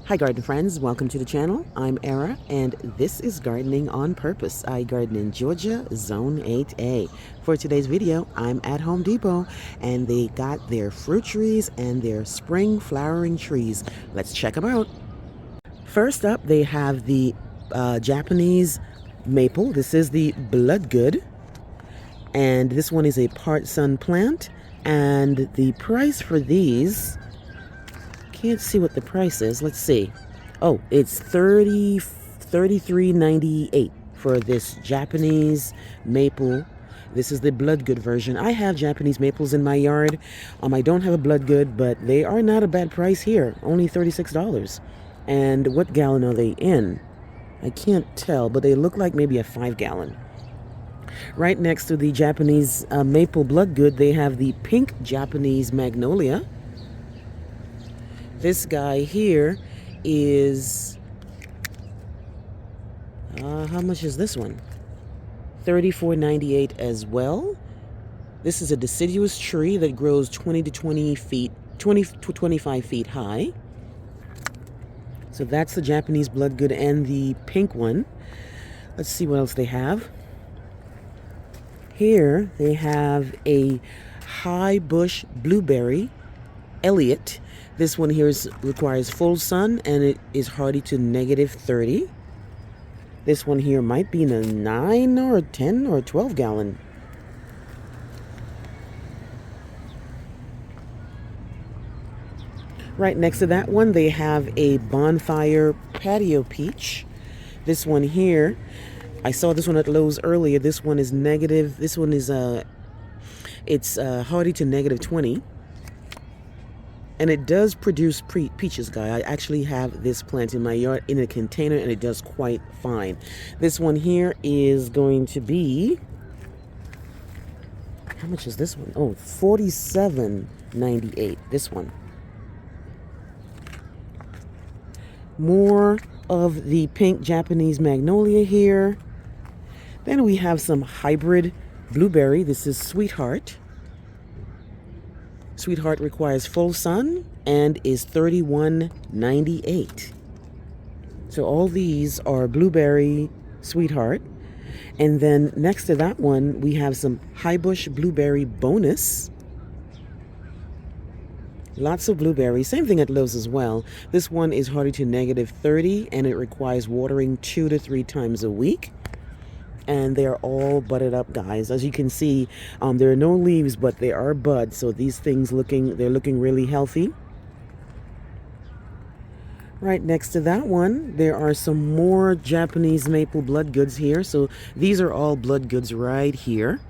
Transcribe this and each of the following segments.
Hi garden friends, welcome to the channel. I'm Era and this is Gardening on Purpose. I garden in Georgia, Zone 8A. For today's video, I'm at Home Depot and they got their fruit trees and their spring flowering trees. Let's check them out. First up, they have the Japanese maple. This is the Bloodgood. And this one is a part sun plant. And the price for these... Can't see what the price is. Let's see. Oh, it's $33.98 for this Japanese maple. This is the Bloodgood version. I have Japanese maples in my yard. I don't have a Bloodgood, but they are not a bad price here. Only $36. And what gallon are they in? I can't tell, but they look like maybe a 5-gallon. Right next to the Japanese maple Bloodgood, they have the pink Japanese magnolia. This guy here is, how much is this one? $34.98 as well. This is a deciduous tree that grows 20 to 25 feet high. So that's the Japanese Bloodgood and the pink one. Let's see what else they have. Here they have a high bush blueberry, Elliot. This one here requires full sun and it is hardy to -30. This one here might be in a 9 or a 10 or a 12 gallon. Right next to that one, they have a bonfire patio peach. This one here, I saw this one at Lowe's earlier. This one is negative. This one is it's hardy to -20. And it does produce peaches, guy. I actually have this plant in my yard in a container, and it does quite fine. This one here is going to be... How much is this one? Oh, $47.98. This one. More of the pink Japanese magnolia here. Then we have some hybrid blueberry. This is Sweetheart. Sweetheart requires full sun and is $31.98. So all these are blueberry Sweetheart. And then next to that one, we have some high bush blueberry bonus. Lots of blueberries. Same thing at Lowe's as well. This one is hardy to -30 and it requires watering 2 to 3 times a week. And they are all budded up, guys. As you can see, there are no leaves, but there are buds. So these things they're looking really healthy. Right next to that one, there are some more Japanese maple Bloodgoods here. So these are all Bloodgoods right here.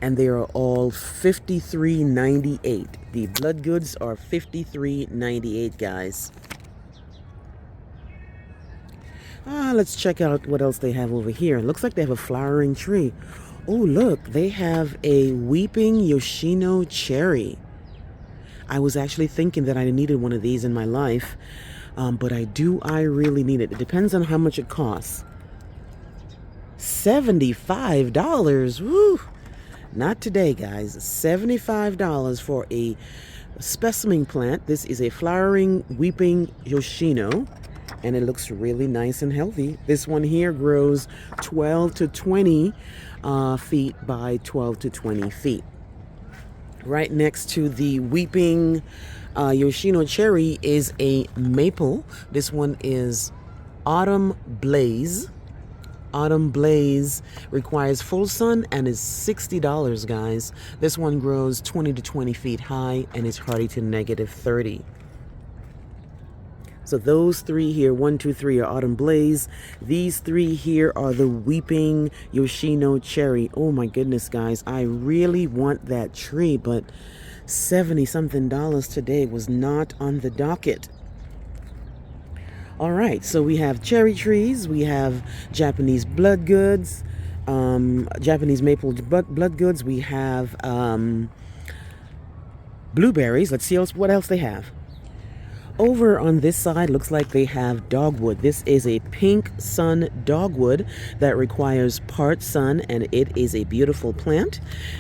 And they are all $53.98. The Bloodgoods are $53.98, guys. Let's check out what else they have over here. Looks like they have a flowering tree. Oh, look, they have a weeping Yoshino cherry. I was actually thinking that I needed one of these in my life, but I really need it. It depends on how much it costs. $75. Woo! Not today, guys. $75 for a specimen plant. This is a flowering weeping Yoshino. And it looks really nice and healthy. This one here grows 12 to 20 feet by 12 to 20 feet. Right next to the weeping Yoshino cherry is a maple. This one is Autumn Blaze. Autumn Blaze requires full sun and is $60, guys. This one grows 20 to 20 feet high and is hardy to -30. So those three here, 1, 2, 3 are Autumn Blaze. These three here are the Weeping Yoshino Cherry. Oh my goodness, guys. I really want that tree, but $70-something today was not on the docket. All right, so we have cherry trees. We have Japanese Bloodgoods, Japanese maple Bloodgoods. We have blueberries. Let's see what else they have. Over on this side, looks like they have dogwood. This is a pink sun dogwood that requires part sun, and it is a beautiful plant.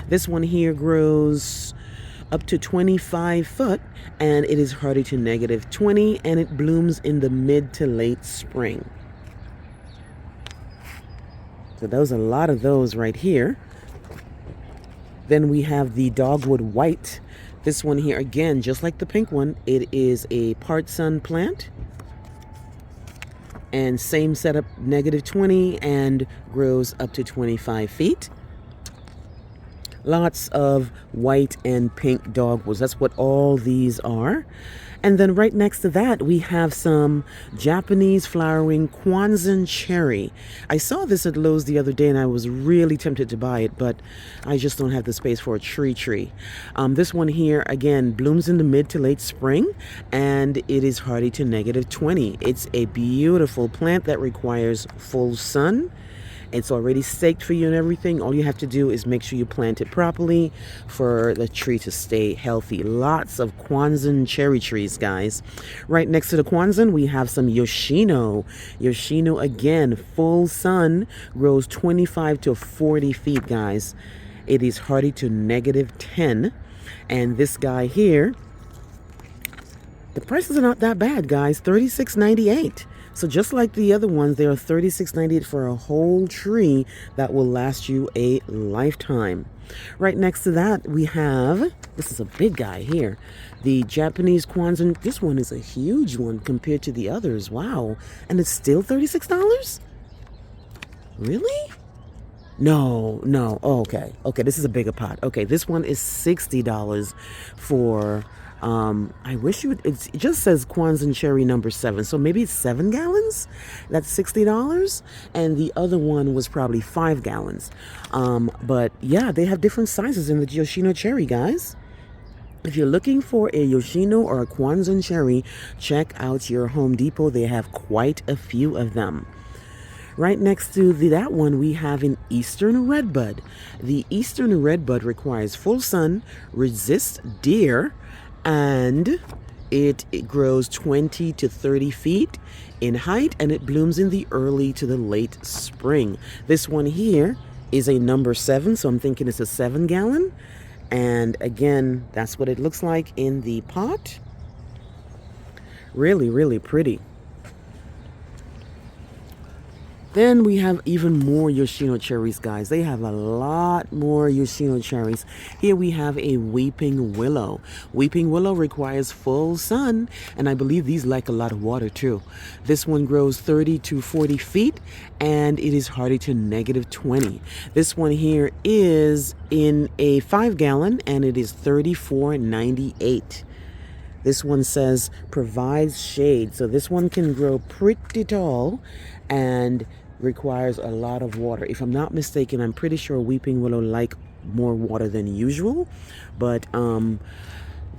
This one here grows up to 25 foot, and it is hardy to -20, and it blooms in the mid to late spring. So there's a lot of those right here. Then we have the dogwood white. This one here, again, just like the pink one, it is a part sun plant. And same setup, -20, and grows up to 25 feet. Lots of white and pink dogwoods. That's what all these are. And then right next to that, we have some Japanese flowering Kwanzaa cherry. I saw this at Lowe's the other day and I was really tempted to buy it, but I just don't have the space for a tree. This one here, again, blooms in the mid to late spring, and it is hardy to -20. It's a beautiful plant that requires full sun. It's already staked for you and everything. All you have to do is make sure you plant it properly for the tree to stay healthy. Lots of Kwanzaa cherry trees, guys. Right next to the Kwanzaa, we have some Yoshino. Yoshino, again, full sun, grows 25 to 40 feet, guys. It is hardy to -10. And this guy here, the prices are not that bad, guys. $36.98. So just like the other ones, they are $36.98 for a whole tree that will last you a lifetime. Right next to that, we have, this is a big guy here, the Japanese Kwanzaa. This one is a huge one compared to the others. Wow. And it's still $36? Really? No. Oh, okay. Okay, this is a bigger pot. Okay, this one is $60 for... I wish you would, it just says Kwanzaa cherry number 7, so maybe it's 7 gallons. That's $60, and the other one was probably 5 gallons. But yeah, they have different sizes in the Yoshino cherry, guys. If you're looking for a Yoshino or a Kwanzaa cherry, check out your Home Depot. They have quite a few of them. Right next to that one, we have an Eastern Redbud. The Eastern Redbud requires full sun, resists deer, and it grows 20 to 30 feet in height, and it blooms in the early to the late spring. This one here is a number 7, so I'm thinking it's a 7 gallon. And again, that's what it looks like in the pot. Really, really pretty. Then we have even more Yoshino cherries, guys. They have a lot more Yoshino cherries. Here we have a weeping willow. Weeping willow requires full sun, and I believe these like a lot of water too. This one grows 30 to 40 feet, and it is hardy to -20. This one here is in a 5 gallon, and it is $34.98. This one says provides shade, so this one can grow pretty tall and requires a lot of water. If I'm not mistaken, I'm pretty sure weeping willow like more water than usual, but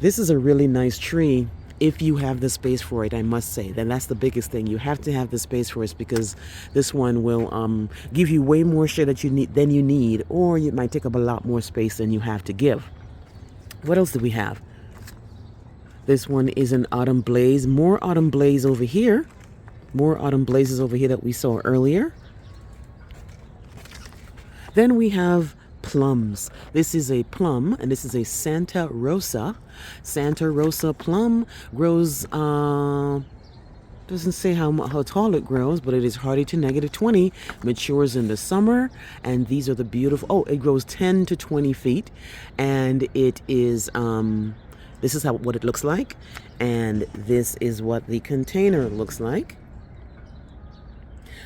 this is a really nice tree if you have the space for it, I must say. Then that's the biggest thing. You have to have the space for it, because this one will give you way more shade than you need, or it might take up a lot more space than you have to give. What else do we have? This one is an autumn blaze. More autumn blaze over here. More autumn blazes over here that we saw earlier. Then we have plums. This is a plum, and this is a Santa Rosa. Santa Rosa plum grows, doesn't say how tall it grows, but it is hardy to -20, matures in the summer, and these are the beautiful, oh, it grows 10 to 20 feet, and it is, this is what it looks like, and this is what the container looks like.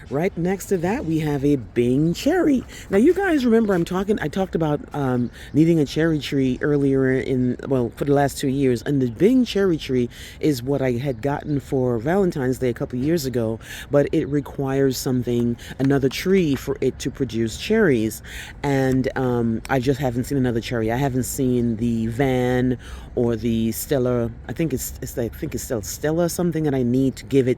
Right next to that, we have a Bing cherry. Now, you guys remember I talked about needing a cherry tree earlier for the last 2 years. And the Bing cherry tree is what I had gotten for Valentine's Day a couple years ago. But it requires another tree for it to produce cherries. And I just haven't seen another cherry. I haven't seen the Van or the Stella. I think it's still Stella something that I need to give it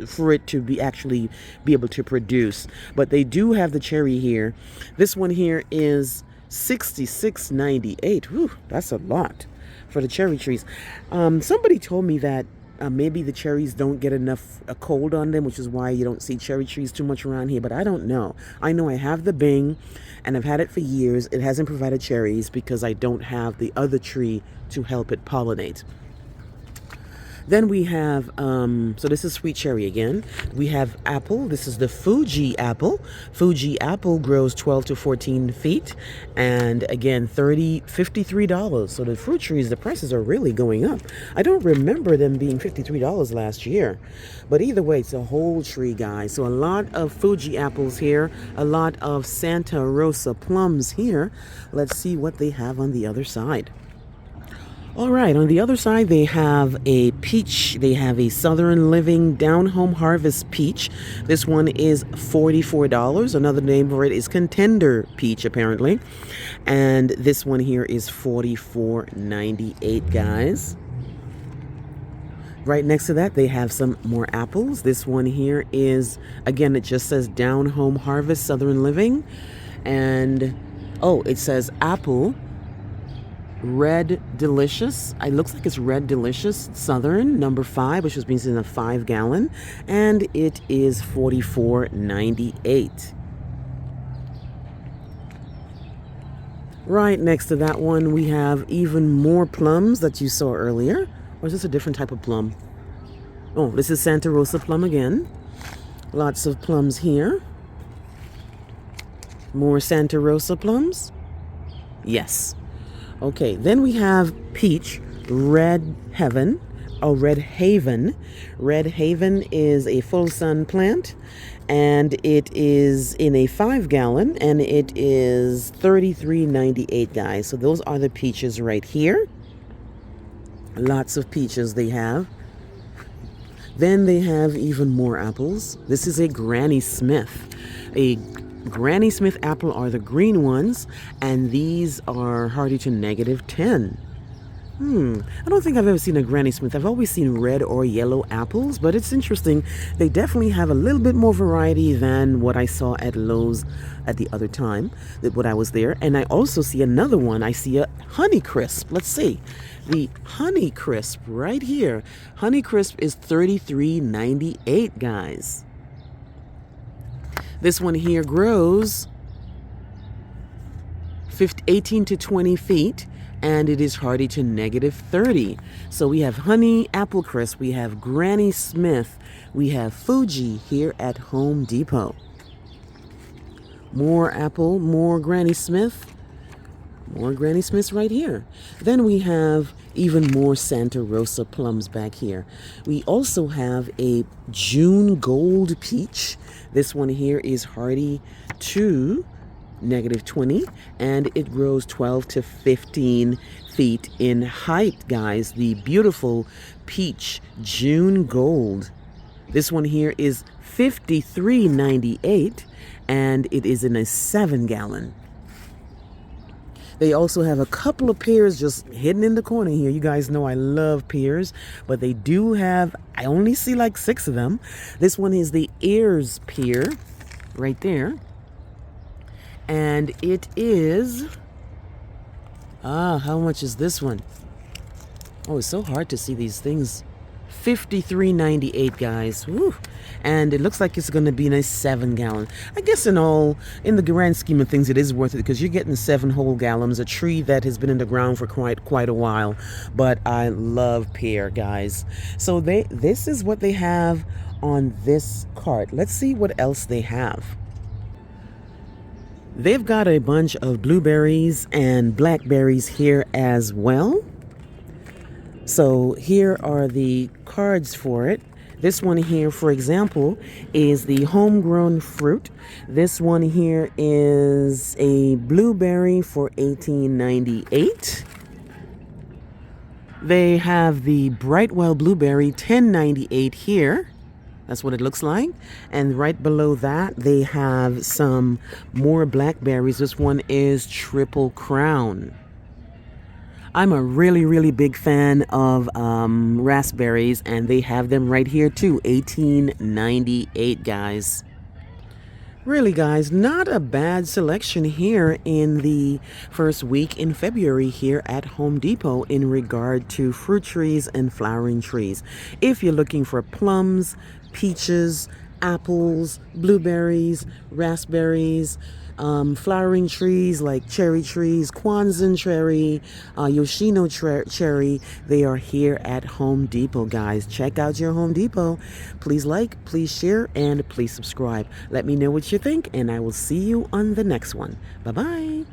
for it to be able to produce. But they do have the cherry here. This one here is $66.98. Whew, that's a lot for the cherry trees. Somebody told me that Maybe the cherries don't get enough cold on them, which is why you don't see cherry trees too much around here. But I don't know. I know I have the Bing, and I've had it for years. It hasn't provided cherries because I don't have the other tree to help it pollinate. Then we have, so this is sweet cherry again. We have apple. This is the Fuji apple. Fuji apple grows 12 to 14 feet. And again, $53. So the fruit trees, the prices are really going up. I don't remember them being $53 last year. But either way, it's a whole tree, guys. So a lot of Fuji apples here. A lot of Santa Rosa plums here. Let's see what they have on the other side. All right, on the other side, they have a peach. They have a Southern Living Down Home Harvest peach. This one is $44. Another name for it is Contender Peach, apparently. And this one here is $44.98, guys. Right next to that, they have some more apples. This one here is, again, it just says Down Home Harvest Southern Living. And, oh, it says apple. Red Delicious. It looks like it's Red Delicious Southern number 5, which was means in a 5-gallon, and it is $44.98. Right next to that one, we have even more plums that you saw earlier. Or is this a different type of plum? Oh, this is Santa Rosa plum again. Lots of plums here. More Santa Rosa plums. Yes. Okay, then we have peach, Red Haven. Red Haven. Red Haven is a full sun plant, and it is in a 5-gallon, and it is $33.98, guys. So those are the peaches right here. Lots of peaches they have. Then they have even more apples. This is a Granny Smith. A Granny Smith apple are the green ones, and these are hardy to -10. I don't think I've ever seen a Granny Smith. I've always seen red or yellow apples, but it's interesting. They definitely have a little bit more variety than what I saw at Lowe's at the other time when I was there. And I also see another one. I see a Honeycrisp. Let's see. The Honeycrisp right here. Honeycrisp is $33.98, guys. This one here grows 18 to 20 feet, and it is hardy to -30. So we have Honey Apple Crisp, we have Granny Smith, we have Fuji here at Home Depot. More apple, more Granny Smith, more Granny Smiths right here. Then we have even more Santa Rosa plums back here. We also have a June Gold Peach. This one here is hardy to -20, and it grows 12 to 15 feet in height, guys. The beautiful peach June Gold. This one here is $53.98, and it is in a 7-gallon. They also have a couple of pears just hidden in the corner here. You guys know I love pears, but they do have, I only see like 6 of them. This one is the Ears pear right there. And it is, how much is this one? Oh, it's so hard to see these things. $53.98, guys. Woo. And it looks like it's going to be in a 7-gallon. I guess in the grand scheme of things, it is worth it because you're getting 7 whole gallons, a tree that has been in the ground for quite a while. But I love pear, guys. So this is what they have on this cart. Let's see what else they have. They've got a bunch of blueberries and blackberries here as well. So here are the cards for it. This one here, for example, is the homegrown fruit. This one here is a blueberry for $18.98. They have the Brightwell blueberry, $10.98 here. That's what it looks like. And right below that, they have some more blackberries. This one is Triple Crown. I'm a really big fan of raspberries, and they have them right here too. $18.98, guys. Really, guys, not a bad selection here in the first week in February here at Home Depot in regard to fruit trees and flowering trees. If you're looking for plums, peaches, apples, blueberries, raspberries, flowering trees like cherry trees, Kwanzaa cherry, Yoshino cherry, they are here at Home Depot, guys. Check out your Home Depot. Please like, please share, and please subscribe. Let me know what you think, and I will see you on the next one. Bye-bye.